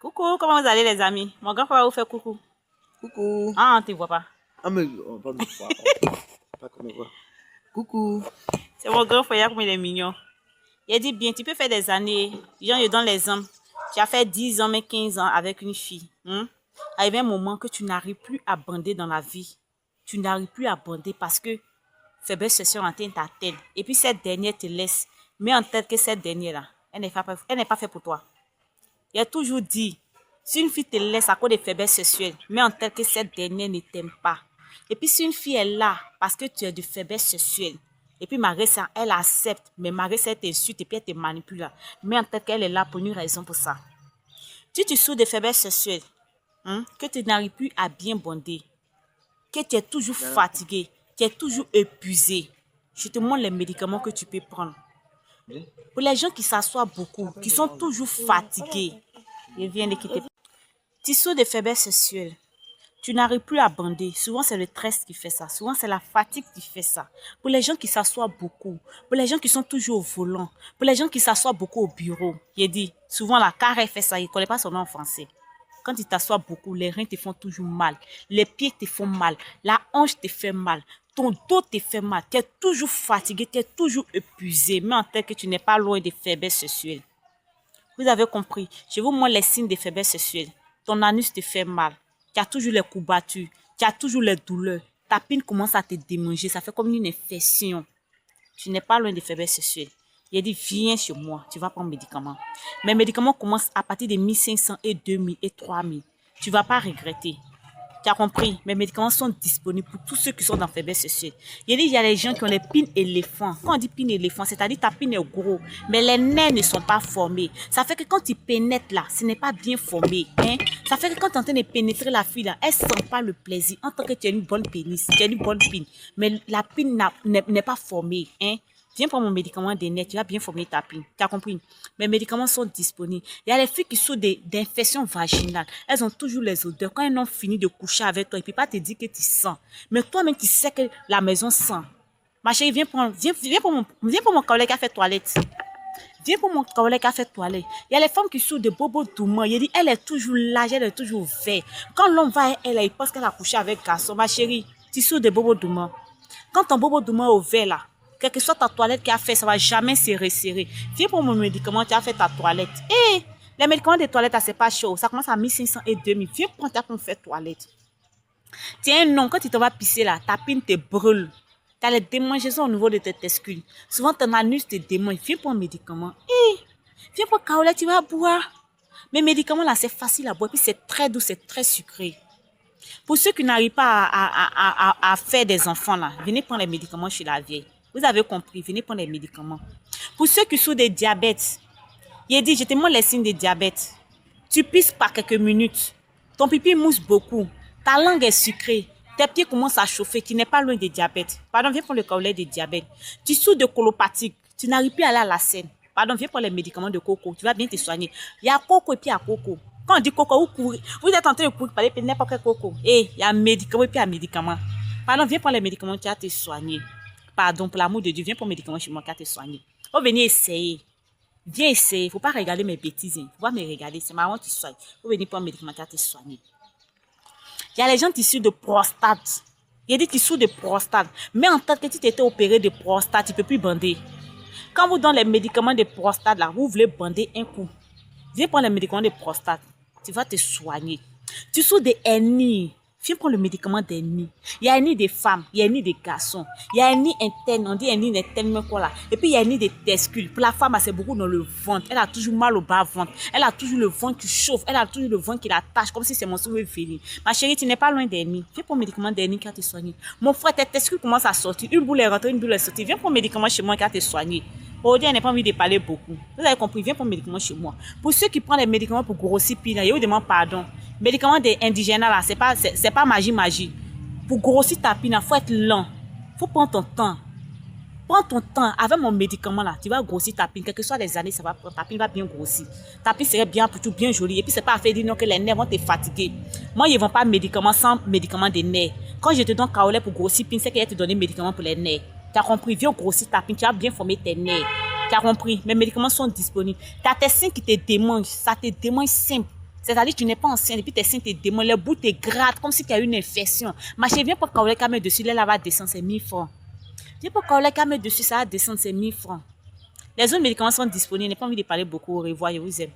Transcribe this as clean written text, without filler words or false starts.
Coucou, comment vous allez les amis? Mon grand frère va vous faire coucou. Coucou. Ah, on ne te voit pas. Ah, mais on va me voir. Pas qu'on me voit. Coucou. C'est mon grand frère, comme il est mignon. Il a dit bien, tu peux faire des années. Genre, je donne l'exemple. Tu as fait 10 ans, mais 15 ans avec une fille. Arrive un moment que tu n'arrives plus à bander dans la vie. Tu n'arrives plus à bander parce que faiblesse sexuelle atteint ta tête. Et puis cette dernière te laisse. Mets en tête que cette dernière-là, elle n'est pas faite pour toi. Il a toujours dit, si une fille te laisse à cause des faiblesses sexuelles, mets en tête que cette dernière ne t'aime pas. Et puis si une fille est là parce que tu as de faiblesses sexuelles, et puis malgré ça, elle accepte, mais malgré ça, elle t'insulte et puis elle te manipule, mets en tête qu'elle est là pour une raison pour ça. Si tu souffres de faiblesses sexuelles, que tu n'arrives plus à bien bonder, que tu es toujours fatigué, tu es toujours épuisé, je te montre les médicaments que tu peux prendre. Pour les gens qui s'assoient beaucoup, qui sont toujours fatigués, je viens de quitter. Tu souffres de faiblesse sexuelle, tu n'arrives plus à bander. Souvent, c'est le stress qui fait ça. Souvent, c'est la fatigue qui fait ça. Pour les gens qui s'assoient beaucoup, pour les gens qui sont toujours au volant, pour les gens qui s'assoient beaucoup au bureau, il dit, souvent, la carré fait ça, il ne connaît pas son nom en français. Quand tu t'assois beaucoup, les reins te font toujours mal, les pieds te font mal, la hanche te fait mal, ton dos te fait mal, tu es toujours fatigué, tu es toujours épuisé, mais en tête que tu n'es pas loin des faiblesses sexuelles. Vous avez compris, je vous montre les signes des faiblesses sexuelles. Ton anus te fait mal, tu as toujours les courbatures, tu as toujours les douleurs, ta pine commence à te démanger, ça fait comme une infection. Tu n'es pas loin des faiblesses sexuelles. Il a dit, viens chez moi, tu vas prendre médicaments. Mes médicaments commencent à partir de 1500 et 2000 et 3000. Tu ne vas pas regretter. Tu as compris? Mes médicaments sont disponibles pour tous ceux qui sont dans faiblesse sexuelle. Il dit, il y a les gens qui ont les pines éléphants. Quand on dit pine éléphant, c'est-à-dire ta pine est gros, mais les nerfs ne sont pas formés. Ça fait que quand tu pénètres là, ce n'est pas bien formé. Ça fait que quand tu es en train de pénétrer la fille là, elle ne sent pas le plaisir. En tant que tu as une bonne pénis, tu as une bonne pine, mais la pine n'est pas formée. Viens prendre mon médicament des nerfs, tu vas bien former ta pine. Tu as compris? Mes médicaments sont disponibles. Il y a les filles qui souffrent d'infections vaginales. Elles ont toujours les odeurs. Quand elles ont fini de coucher avec toi, ils ne peuvent pas te dire que tu sens. Mais toi-même, tu sais que la maison sent. Ma chérie, viens pour mon collègue qui a fait toilette. Viens pour mon collègue qui a fait toilette. Il y a les femmes qui souffrent de bobo doumant. Il dit, elle est toujours large, elle est toujours verte. Quand l'homme va, il pense qu'elle a couché avec garçon. Ma chérie, tu souffres de bobo doumant. Quand ton bobo doumant est au vert là, quelle que soit ta toilette qui a fait, ça ne va jamais se resserrer. Viens pour mon médicament, tu as fait ta toilette. Les médicaments de toilette, c'est pas chaud. Ça commence à 1500 et 2000. Viens prendre ta pour faire toilette. Tiens, non, quand tu te vas pisser là, ta pine te brûle. Tu as les démangeaisons au niveau de tes testicules. Souvent, ton anus te démange. Viens pour un médicament. Viens pour Kaolé, tu vas boire. Mes médicaments là, c'est facile à boire. Puis c'est très doux, c'est très sucré. Pour ceux qui n'arrivent pas à faire des enfants là, venez prendre les médicaments chez la vieille. Vous avez compris, venez prendre les médicaments. Pour ceux qui souffrent de diabète, il dit, je te montre les signes de diabète. Tu pisses par quelques minutes. Ton pipi mousse beaucoup. Ta langue est sucrée. Tes pieds commencent à chauffer. Tu n'es pas loin de diabète. Pardon, viens prendre le Kaolé de diabète. Tu souffres de colopathie. Tu n'arrives plus à aller à la scène. Pardon, viens prendre les médicaments de coco. Tu vas bien te soigner. Il y a coco et puis il y a coco. Quand on dit coco, vous courez. Vous êtes en train de courir par n'importe quel coco. Il y a un médicament et puis il y a un médicament. Pardon, viens prendre les médicaments, tu vas te soigner. Pardon, pour l'amour de Dieu, viens pour mes médicaments chez moi, qui te soigner. Oh, venez essayer. Viens essayer. Il ne faut pas regarder mes bêtises. Il ne faut pas me regarder. C'est marrant que tu soignes. Vous venez pour un médicament qui te soigner. Il y a les gens qui souffrent de prostate. Il y a des qui souffrent de prostate. Mais en tant que tu t'étais opéré de prostate, tu ne peux plus bander. Quand vous donnez les médicaments de prostate, là, vous voulez bander un coup. Viens prendre les médicaments de prostate. Tu vas te soigner. Tu souffres de hernie. Viens prendre le médicament d'hernie. Il y a hernie des femmes, il y a hernie des garçons. Il y a hernie interne, on dit hernie interne, mais quoi là. Et puis il y a hernie des testicules. Pour la femme, c'est beaucoup dans le ventre. Elle a toujours mal au bas-ventre. Elle a toujours le ventre qui chauffe. Elle a toujours le ventre qui la tâche, comme si c'est mon souffle venir. Ma chérie, tu n'es pas loin d'hernie. Viens prendre le médicament d'hernie qui va te soigner. Mon frère, tes testicules commencent à sortir. Une boule est rentrée, une boule est sortie. Viens prendre le médicament chez moi qui va te soigner. Aujourd'hui, elle n'a pas envie de parler beaucoup. Vous avez compris, viens prendre le médicament chez moi. Pour ceux qui prennent les médicaments pour grossir, puis là, je vous demande pardon. Médicaments des indigènes là, c'est pas magie. Pour grossir ta pine, il faut être lent. Il faut prendre ton temps. Prends ton temps. Avec mon médicament là, tu vas grossir ta pine. Quelles que soient les années, ça va prendre. Ta pine va bien grossir. Ta pine serait bien plutôt bien jolie. Et puis, c'est pas à faire dire non que les nerfs vont te fatiguer. Moi, ils ne vendent pas de médicaments sans médicaments des nerfs. Quand je te donne Kaolé pour grossir pine, c'est qu'elle te donne médicaments pour les nerfs. Tu as compris? Viens grossir ta pine. Tu vas bien former tes nerfs. Tu as compris? Mes médicaments sont disponibles. Tu as tes seins qui te démangent. Ça te démange simple. C'est-à-dire que tu n'es pas enceinte et puis tes seins te démolent, les bouts te grattent comme si tu as une infection. Ma chérie, viens pour Kaolek mettre dessus, là va descendre, c'est 1000 francs. Viens pour Kaolek mettre dessus, ça va descendre, c'est 1000 francs. Les autres médicaments sont disponibles, je n'ai pas envie de parler beaucoup. Au revoir, je vous aime.